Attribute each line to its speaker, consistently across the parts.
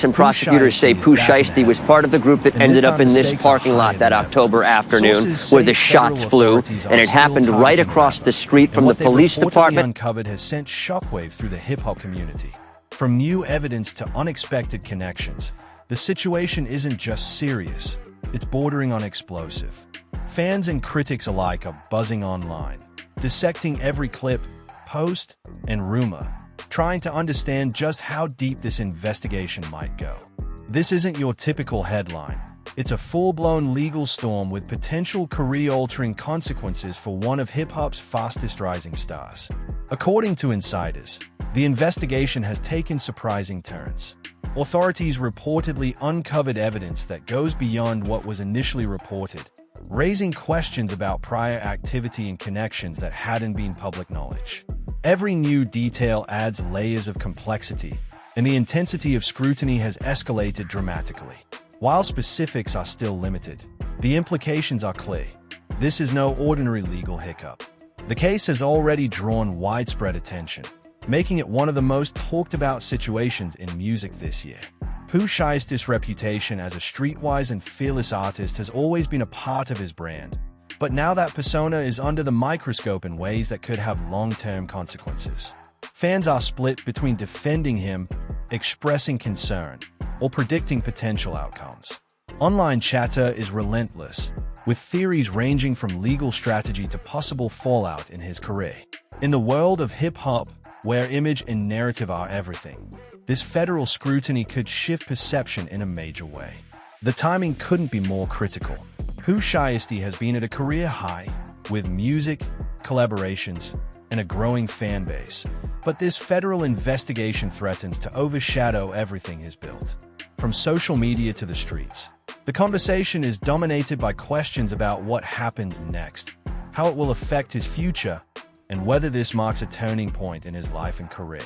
Speaker 1: And prosecutors say Pooh Shiesty was part of the group that ended up in this parking lot that October afternoon where the shots flew, and it happened right across the street from the police department.
Speaker 2: Uncovered has sent shockwave through the hip-hop community. From new evidence to unexpected connections, the situation isn't just serious, it's bordering on explosive. Fans and critics alike are buzzing online, dissecting every clip, post, and rumor, trying to understand just how deep this investigation might go. This isn't your typical headline. It's a full-blown legal storm with potential career-altering consequences for one of hip-hop's fastest-rising stars. According to insiders, the investigation has taken surprising turns. Authorities reportedly uncovered evidence that goes beyond what was initially reported, raising questions about prior activity and connections that hadn't been public knowledge. Every new detail adds layers of complexity, and the intensity of scrutiny has escalated dramatically. While specifics are still limited, the implications are clear. This is no ordinary legal hiccup. The case has already drawn widespread attention, making it one of the most talked-about situations in music this year. Pooh Shiesty's reputation as a streetwise and fearless artist has always been a part of his brand. But now that persona is under the microscope in ways that could have long-term consequences. Fans are split between defending him, expressing concern, or predicting potential outcomes. Online chatter is relentless, with theories ranging from legal strategy to possible fallout in his career. In the world of hip-hop, where image and narrative are everything, this federal scrutiny could shift perception in a major way. The timing couldn't be more critical. Pooh Shiesty has been at a career high, with music, collaborations, and a growing fan base. But this federal investigation threatens to overshadow everything he's built. From social media to the streets, the conversation is dominated by questions about what happens next, how it will affect his future, and whether this marks a turning point in his life and career.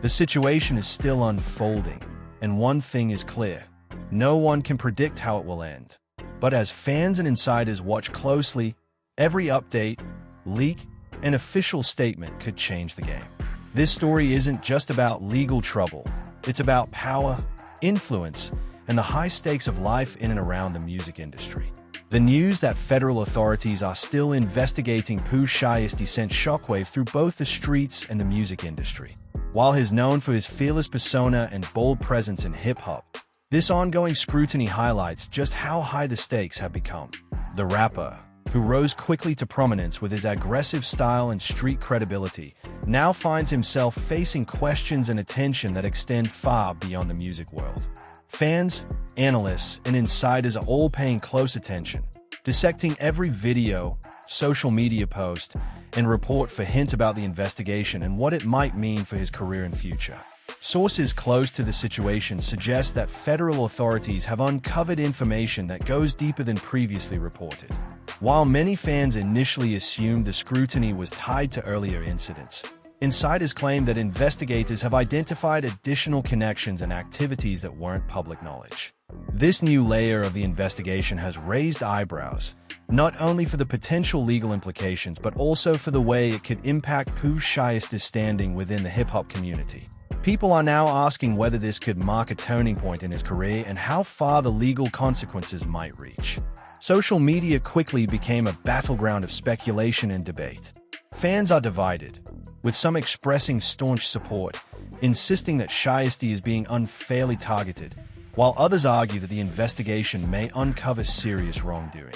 Speaker 2: The situation is still unfolding, and one thing is clear: no one can predict how it will end. But as fans and insiders watch closely, every update, leak, and official statement could change the game. This story isn't just about legal trouble. It's about power, influence, and the high stakes of life in and around the music industry. The news that federal authorities are still investigating Pooh Shiesty sent shockwave through both the streets and the music industry. While he's known for his fearless persona and bold presence in hip-hop, this ongoing scrutiny highlights just how high the stakes have become. The rapper, who rose quickly to prominence with his aggressive style and street credibility, now finds himself facing questions and attention that extend far beyond the music world. Fans, analysts, and insiders are all paying close attention, dissecting every video, social media post, and report for hints about the investigation and what it might mean for his career and future. Sources close to the situation suggest that federal authorities have uncovered information that goes deeper than previously reported. While many fans initially assumed the scrutiny was tied to earlier incidents, insiders claim that investigators have identified additional connections and activities that weren't public knowledge. This new layer of the investigation has raised eyebrows, not only for the potential legal implications but also for the way it could impact Pooh Shiesty's standing within the hip-hop community. People are now asking whether this could mark a turning point in his career and how far the legal consequences might reach. Social media quickly became a battleground of speculation and debate. Fans are divided, with some expressing staunch support, insisting that Shiesty is being unfairly targeted, while others argue that the investigation may uncover serious wrongdoing.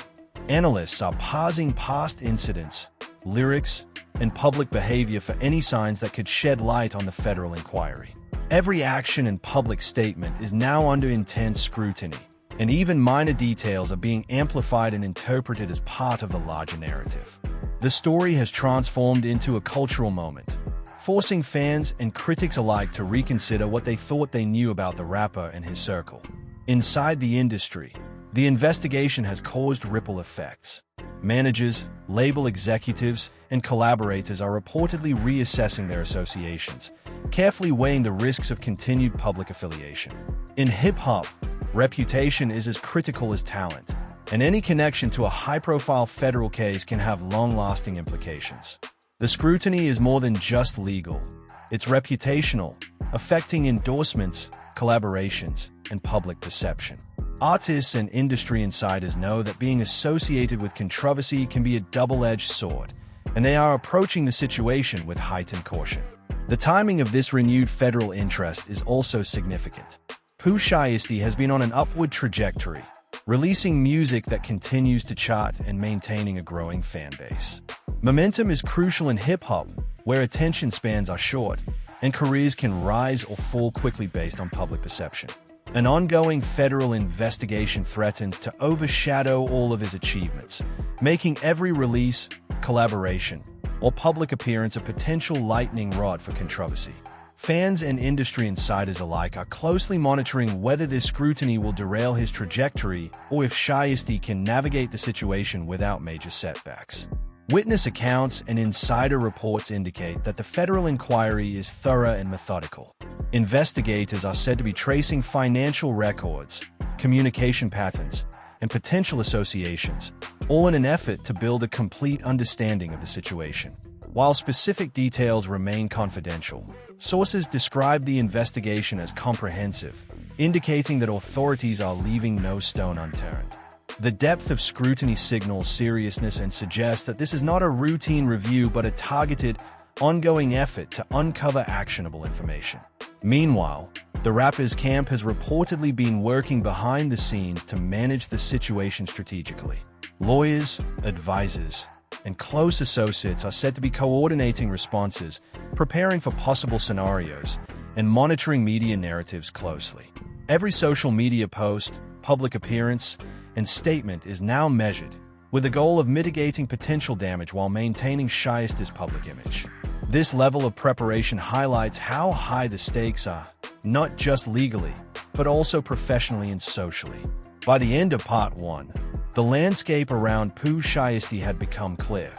Speaker 2: Analysts are parsing past incidents, lyrics, and public behavior for any signs that could shed light on the federal inquiry. Every action and public statement is now under intense scrutiny, and even minor details are being amplified and interpreted as part of the larger narrative. The story has transformed into a cultural moment, forcing fans and critics alike to reconsider what they thought they knew about the rapper and his circle. Inside the industry, the investigation has caused ripple effects. Managers, label executives, and collaborators are reportedly reassessing their associations, carefully weighing the risks of continued public affiliation. In hip-hop, reputation is as critical as talent, and any connection to a high-profile federal case can have long-lasting implications. The scrutiny is more than just legal. It's reputational, affecting endorsements, collaborations, and public perception. Artists and industry insiders know that being associated with controversy can be a double-edged sword, and they are approaching the situation with heightened caution. The timing of this renewed federal interest is also significant. Pooh Shiesty has been on an upward trajectory, releasing music that continues to chart and maintaining a growing fan base. Momentum is crucial in hip-hop, where attention spans are short, and careers can rise or fall quickly based on public perception. An ongoing federal investigation threatens to overshadow all of his achievements, making every release, collaboration, or public appearance a potential lightning rod for controversy. Fans and industry insiders alike are closely monitoring whether this scrutiny will derail his trajectory or if Shiesty can navigate the situation without major setbacks. Witness accounts and insider reports indicate that the federal inquiry is thorough and methodical. Investigators are said to be tracing financial records, communication patterns, and potential associations, all in an effort to build a complete understanding of the situation. While specific details remain confidential, sources describe the investigation as comprehensive, indicating that authorities are leaving no stone unturned. The depth of scrutiny signals seriousness and suggests that this is not a routine review but a targeted, ongoing effort to uncover actionable information. Meanwhile, the rapper's camp has reportedly been working behind the scenes to manage the situation strategically. Lawyers, advisors, and close associates are said to be coordinating responses, preparing for possible scenarios, and monitoring media narratives closely. Every social media post, public appearance, and statement is now measured, with the goal of mitigating potential damage while maintaining Shiesty's public image. This level of preparation highlights how high the stakes are, not just legally, but also professionally and socially. By the end of Part 1, the landscape around Pooh Shiesty had become clear.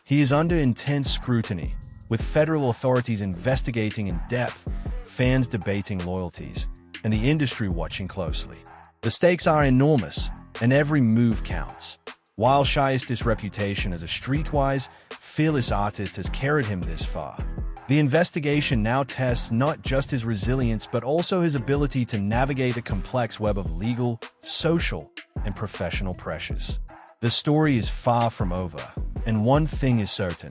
Speaker 2: He is under intense scrutiny, with federal authorities investigating in depth, fans debating loyalties, and the industry watching closely. The stakes are enormous, and every move counts. While Shiesty's reputation as a streetwise, fearless artist has carried him this far, the investigation now tests not just his resilience but also his ability to navigate a complex web of legal, social, and professional pressures. The story is far from over, and one thing is certain: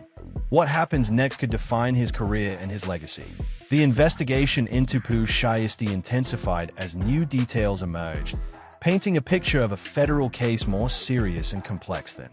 Speaker 2: what happens next could define his career and his legacy. The investigation into Pooh Shiesty intensified as new details emerged, painting a picture of a federal case more serious and complex than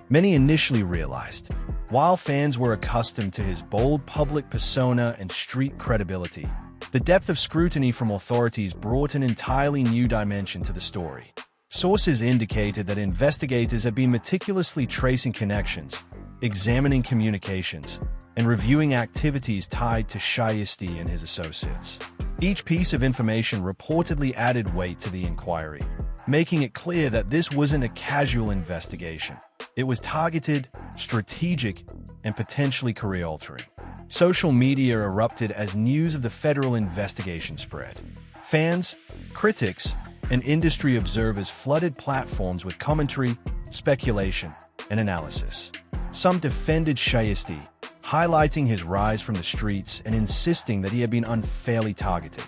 Speaker 2: many initially realized. While fans were accustomed to his bold public persona and street credibility, the depth of scrutiny from authorities brought an entirely new dimension to the story. Sources indicated that investigators have been meticulously tracing connections, examining communications, and reviewing activities tied to Shiesty and his associates. Each piece of information reportedly added weight to the inquiry, making it clear that this wasn't a casual investigation. It was targeted, strategic, and potentially career-altering. Social media erupted as news of the federal investigation spread. Fans, critics, and industry observers flooded platforms with commentary, speculation, and analysis. Some defended Shiesty, highlighting his rise from the streets and insisting that he had been unfairly targeted.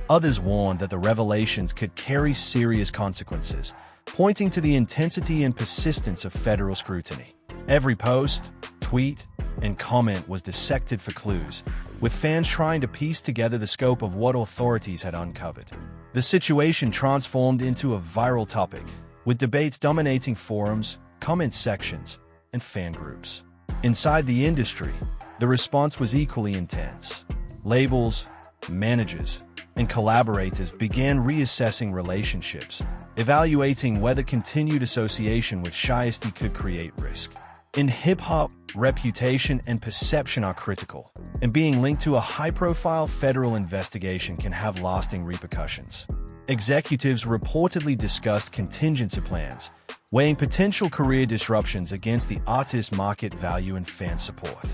Speaker 2: Others warned that the revelations could carry serious consequences, pointing to the intensity and persistence of federal scrutiny. Every post, tweet, and comment was dissected for clues, with fans trying to piece together the scope of what authorities had uncovered. The situation transformed into a viral topic, with debates dominating forums, comment sections, and fan groups. Inside the industry, the response was equally intense. Labels, managers, and collaborators began reassessing relationships, evaluating whether continued association with Shiesty could create risk. In hip-hop, reputation and perception are critical, and being linked to a high-profile federal investigation can have lasting repercussions. Executives reportedly discussed contingency plans, weighing potential career disruptions against the artist's market value and fan support.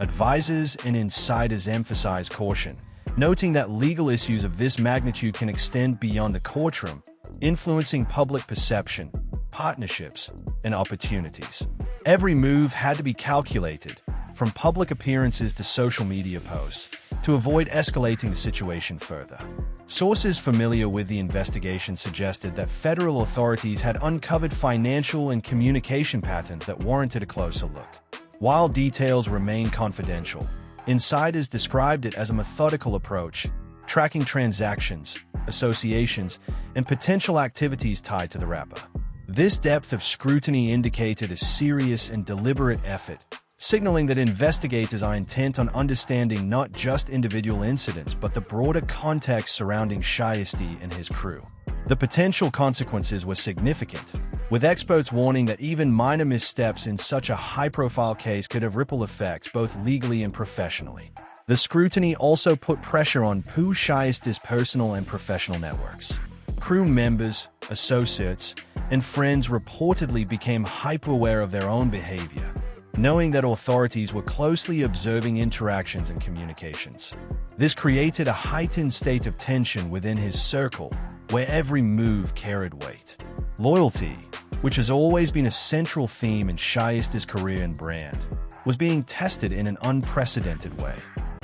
Speaker 2: Advisors and insiders emphasize caution, noting that legal issues of this magnitude can extend beyond the courtroom, influencing public perception, partnerships, and opportunities. Every move had to be calculated, from public appearances to social media posts, to avoid escalating the situation further. Sources familiar with the investigation suggested that federal authorities had uncovered financial and communication patterns that warranted a closer look. While details remain confidential, insiders described it as a methodical approach, tracking transactions, associations, and potential activities tied to the rapper. This depth of scrutiny indicated a serious and deliberate effort, signaling that investigators are intent on understanding not just individual incidents but the broader context surrounding Shiesty and his crew. The potential consequences were significant, with experts warning that even minor missteps in such a high-profile case could have ripple effects both legally and professionally. The scrutiny also put pressure on Pooh Shiesty's personal and professional networks. Crew members, associates, and friends reportedly became hyper-aware of their own behavior, knowing that authorities were closely observing interactions and communications. This created a heightened state of tension within his circle, where every move carried weight. Loyalty, which has always been a central theme in Shiesty's career and brand, was being tested in an unprecedented way.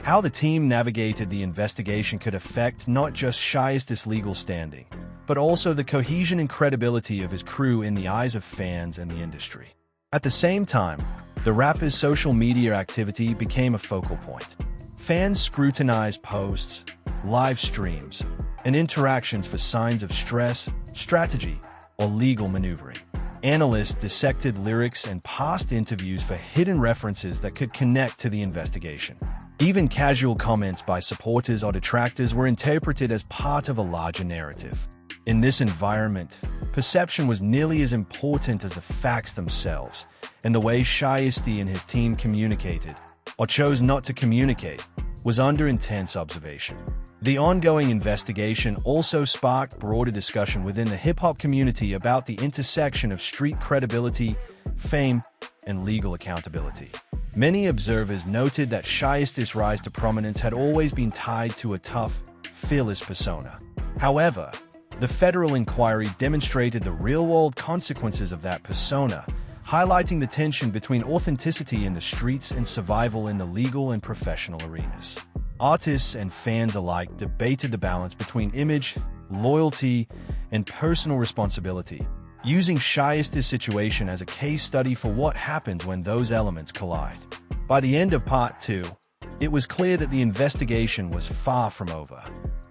Speaker 2: How the team navigated the investigation could affect not just Shiesty's legal standing, but also the cohesion and credibility of his crew in the eyes of fans and the industry. At the same time, the rapper's social media activity became a focal point. Fans scrutinized posts, live streams, and interactions for signs of stress, strategy, or legal maneuvering. Analysts dissected lyrics and past interviews for hidden references that could connect to the investigation. Even casual comments by supporters or detractors were interpreted as part of a larger narrative. In this environment, perception was nearly as important as the facts themselves, and the way Shiesty and his team communicated, or chose not to communicate, was under intense observation. The ongoing investigation also sparked broader discussion within the hip-hop community about the intersection of street credibility, fame, and legal accountability. Many observers noted that Shiesty's rise to prominence had always been tied to a tough, fearless persona. However, the federal inquiry demonstrated the real-world consequences of that persona, highlighting the tension between authenticity in the streets and survival in the legal and professional arenas. Artists and fans alike debated the balance between image, loyalty, and personal responsibility, using Shiesty's situation as a case study for what happens when those elements collide. By the end of Part 2, it was clear that the investigation was far from over.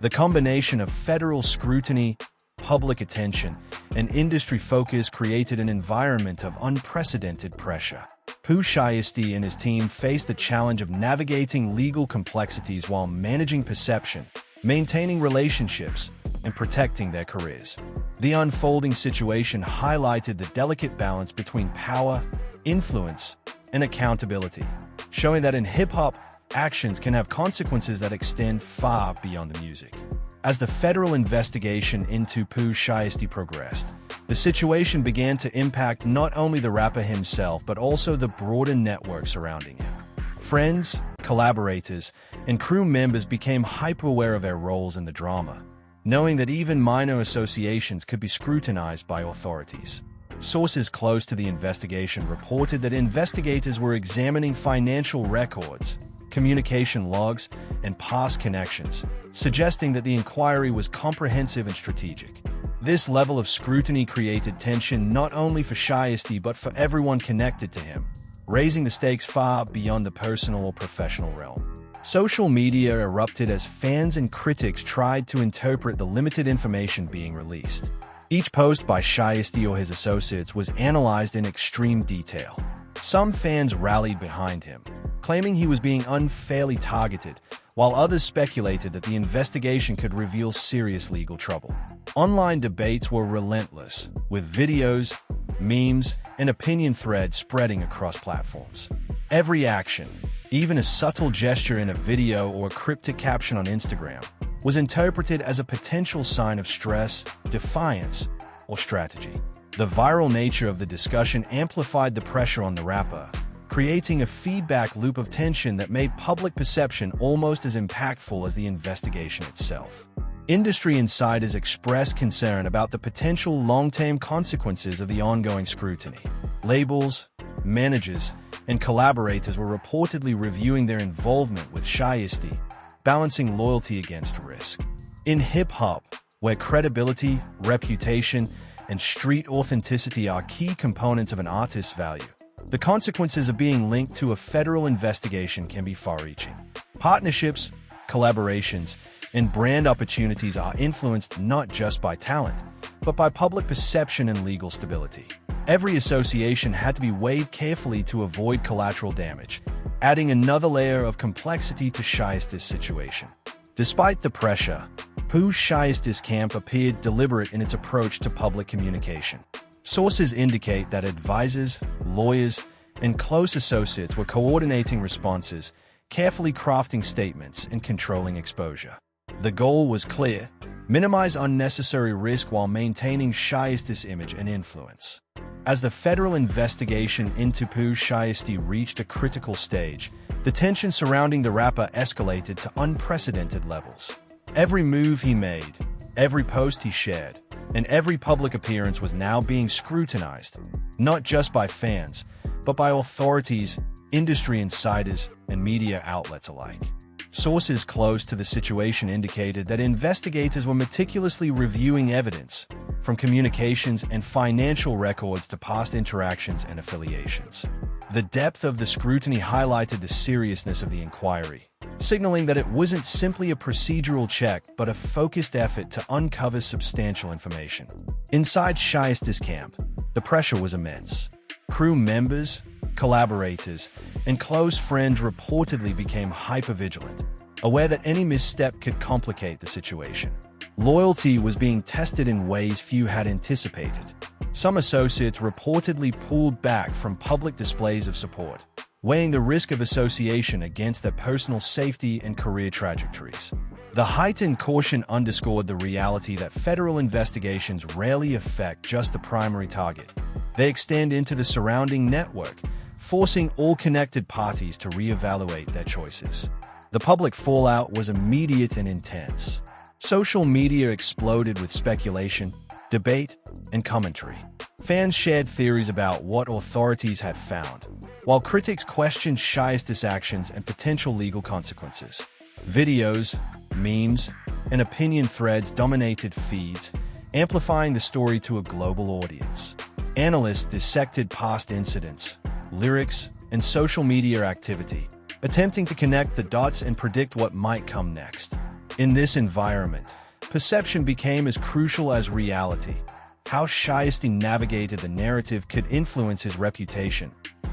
Speaker 2: The combination of federal scrutiny, public attention, and industry focus created an environment of unprecedented pressure. Pooh Shiesty and his team faced the challenge of navigating legal complexities while managing perception, maintaining relationships, and protecting their careers. The unfolding situation highlighted the delicate balance between power, influence, and accountability, showing that in hip-hop, actions can have consequences that extend far beyond the music. As the federal investigation into Pooh Shiesty progressed, the situation began to impact not only the rapper himself but also the broader network surrounding him. Friends, collaborators, and crew members became hyper-aware of their roles in the drama, knowing that even minor associations could be scrutinized by authorities. Sources close to the investigation reported that investigators were examining financial records, communication logs, and past connections, suggesting that the inquiry was comprehensive and strategic. This level of scrutiny created tension not only for Shiesty but for everyone connected to him, raising the stakes far beyond the personal or professional realm. Social media erupted as fans and critics tried to interpret the limited information being released. Each post by Shiesty or his associates was analyzed in extreme detail. Some fans rallied behind him, claiming he was being unfairly targeted, while others speculated that the investigation could reveal serious legal trouble. Online debates were relentless, with videos, memes, and opinion threads spreading across platforms. Every action, even a subtle gesture in a video or a cryptic caption on Instagram, was interpreted as a potential sign of stress, defiance, or strategy. The viral nature of the discussion amplified the pressure on the rapper, creating a feedback loop of tension that made public perception almost as impactful as the investigation itself. Industry insiders expressed concern about the potential long-term consequences of the ongoing scrutiny. Labels, managers, and collaborators were reportedly reviewing their involvement with Shiesty, balancing loyalty against risk. In hip-hop, where credibility, reputation, and street authenticity are key components of an artist's value, the consequences of being linked to a federal investigation can be far-reaching. Partnerships, collaborations, and brand opportunities are influenced not just by talent, but by public perception and legal stability. Every association had to be weighed carefully to avoid collateral damage, adding another layer of complexity to Shiesty's situation. Despite the pressure, Pooh Shiesty's camp appeared deliberate in its approach to public communication. Sources indicate that advisors, lawyers, and close associates were coordinating responses, carefully crafting statements, and controlling exposure. The goal was clear: minimize unnecessary risk while maintaining Shiesty's image and influence. As the federal investigation into Pooh Shiesty reached a critical stage, the tension surrounding the rapper escalated to unprecedented levels. Every move he made, every post he shared, and every public appearance was now being scrutinized, not just by fans, but by authorities, industry insiders, and media outlets alike. Sources close to the situation indicated that investigators were meticulously reviewing evidence, from communications and financial records to past interactions and affiliations. The depth of the scrutiny highlighted the seriousness of the inquiry, signaling that it wasn't simply a procedural check but a focused effort to uncover substantial information. Inside Shiesty's camp, the pressure was immense. Crew members, collaborators, and close friends reportedly became hypervigilant, aware that any misstep could complicate the situation. Loyalty was being tested in ways few had anticipated. Some associates reportedly pulled back from public displays of support, weighing the risk of association against their personal safety and career trajectories. The heightened caution underscored the reality that federal investigations rarely affect just the primary target. They extend into the surrounding network, forcing all connected parties to reevaluate their choices. The public fallout was immediate and intense. Social media exploded with speculation, debate, and commentary. Fans shared theories about what authorities had found, while critics questioned Shiesty's actions and potential legal consequences. Videos, memes, and opinion threads dominated feeds, amplifying the story to a global audience. Analysts dissected past incidents, lyrics, and social media activity, attempting to connect the dots and predict what might come next. In this environment, perception became as crucial as reality. How Shiesty navigated the narrative could influence his reputation,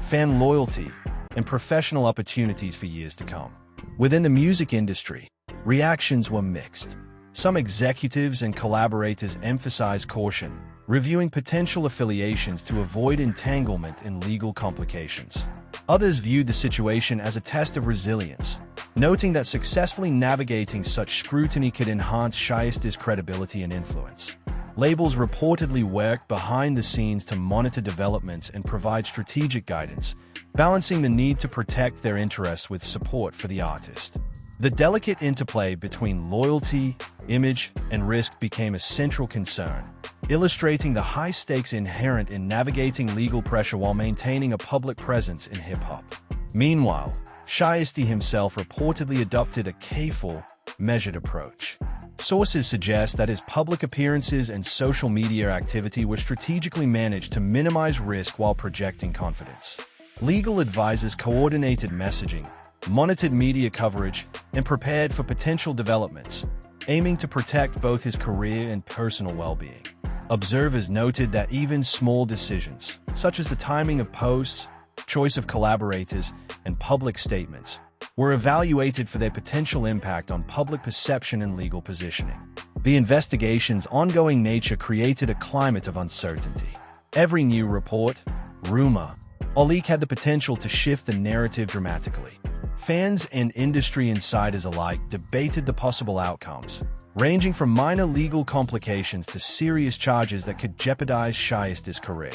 Speaker 2: fan loyalty, and professional opportunities for years to come. Within the music industry, reactions were mixed. Some executives and collaborators emphasized caution, reviewing potential affiliations to avoid entanglement in legal complications. Others viewed the situation as a test of resilience, noting that successfully navigating such scrutiny could enhance Shiesty's credibility and influence. Labels reportedly worked behind the scenes to monitor developments and provide strategic guidance, balancing the need to protect their interests with support for the artist. The delicate interplay between loyalty, image, and risk became a central concern, illustrating the high stakes inherent in navigating legal pressure while maintaining a public presence in hip-hop. Meanwhile, Shiesty himself reportedly adopted a careful, measured approach. Sources suggest that his public appearances and social media activity were strategically managed to minimize risk while projecting confidence. Legal advisors coordinated messaging, monitored media coverage, and prepared for potential developments, aiming to protect both his career and personal well-being. Observers noted that even small decisions, such as the timing of posts, choice of collaborators, and public statements, were evaluated for their potential impact on public perception and legal positioning. The investigation's ongoing nature created a climate of uncertainty. Every new report, rumor, or leak had the potential to shift the narrative dramatically. Fans and industry insiders alike debated the possible outcomes, ranging from minor legal complications to serious charges that could jeopardize Shiesty's career.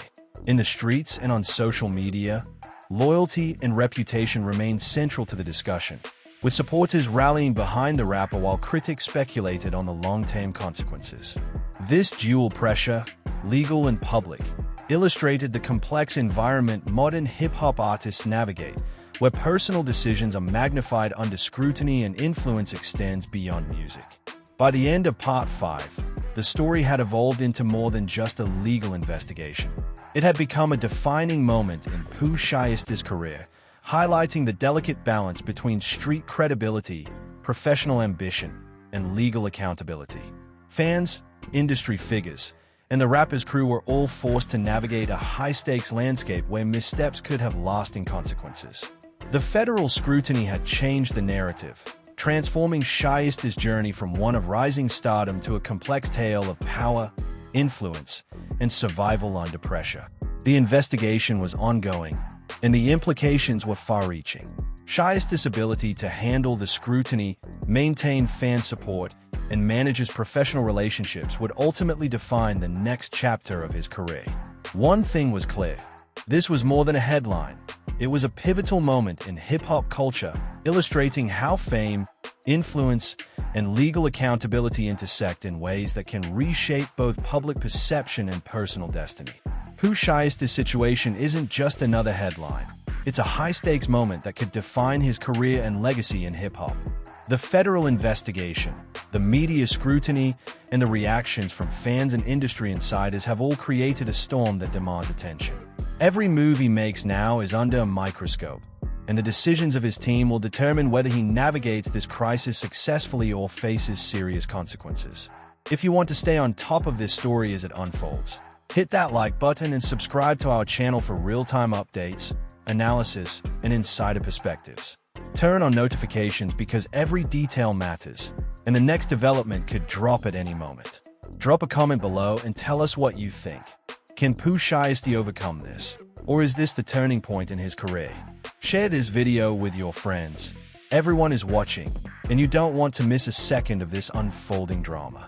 Speaker 2: In the streets and on social media, loyalty and reputation remained central to the discussion, with supporters rallying behind the rapper while critics speculated on the long-term consequences. This dual pressure, legal and public, illustrated the complex environment modern hip-hop artists navigate, where personal decisions are magnified under scrutiny and influence extends beyond music. By the end of Part 5, the story had evolved into more than just a legal investigation. It had become a defining moment in Pooh Shiesty's career, highlighting the delicate balance between street credibility, professional ambition, and legal accountability. Fans, industry figures, and the rapper's crew were all forced to navigate a high-stakes landscape where missteps could have lasting consequences. The federal scrutiny had changed the narrative, transforming Shiesty's journey from one of rising stardom to a complex tale of power, influence, and survival under pressure. The investigation was ongoing, and the implications were far-reaching. Shiesty's ability to handle the scrutiny, maintain fan support, and manage his professional relationships would ultimately define the next chapter of his career. One thing was clear: this was more than a headline. It was a pivotal moment in hip-hop culture, illustrating how fame, influence, and legal accountability intersect in ways that can reshape both public perception and personal destiny. Pooh Shiesty's situation isn't just another headline. It's a high-stakes moment that could define his career and legacy in hip-hop. The federal investigation, the media scrutiny, and the reactions from fans and industry insiders have all created a storm that demands attention. Every move he makes now is under a microscope, and the decisions of his team will determine whether he navigates this crisis successfully or faces serious consequences. If you want to stay on top of this story as it unfolds, hit that like button and subscribe to our channel for real-time updates, analysis, and insider perspectives. Turn on notifications because every detail matters, and the next development could drop at any moment. Drop a comment below and tell us what you think. Can Pooh Shiesty overcome this? Or is this the turning point in his career? Share this video with your friends. Everyone is watching, and you don't want to miss a second of this unfolding drama.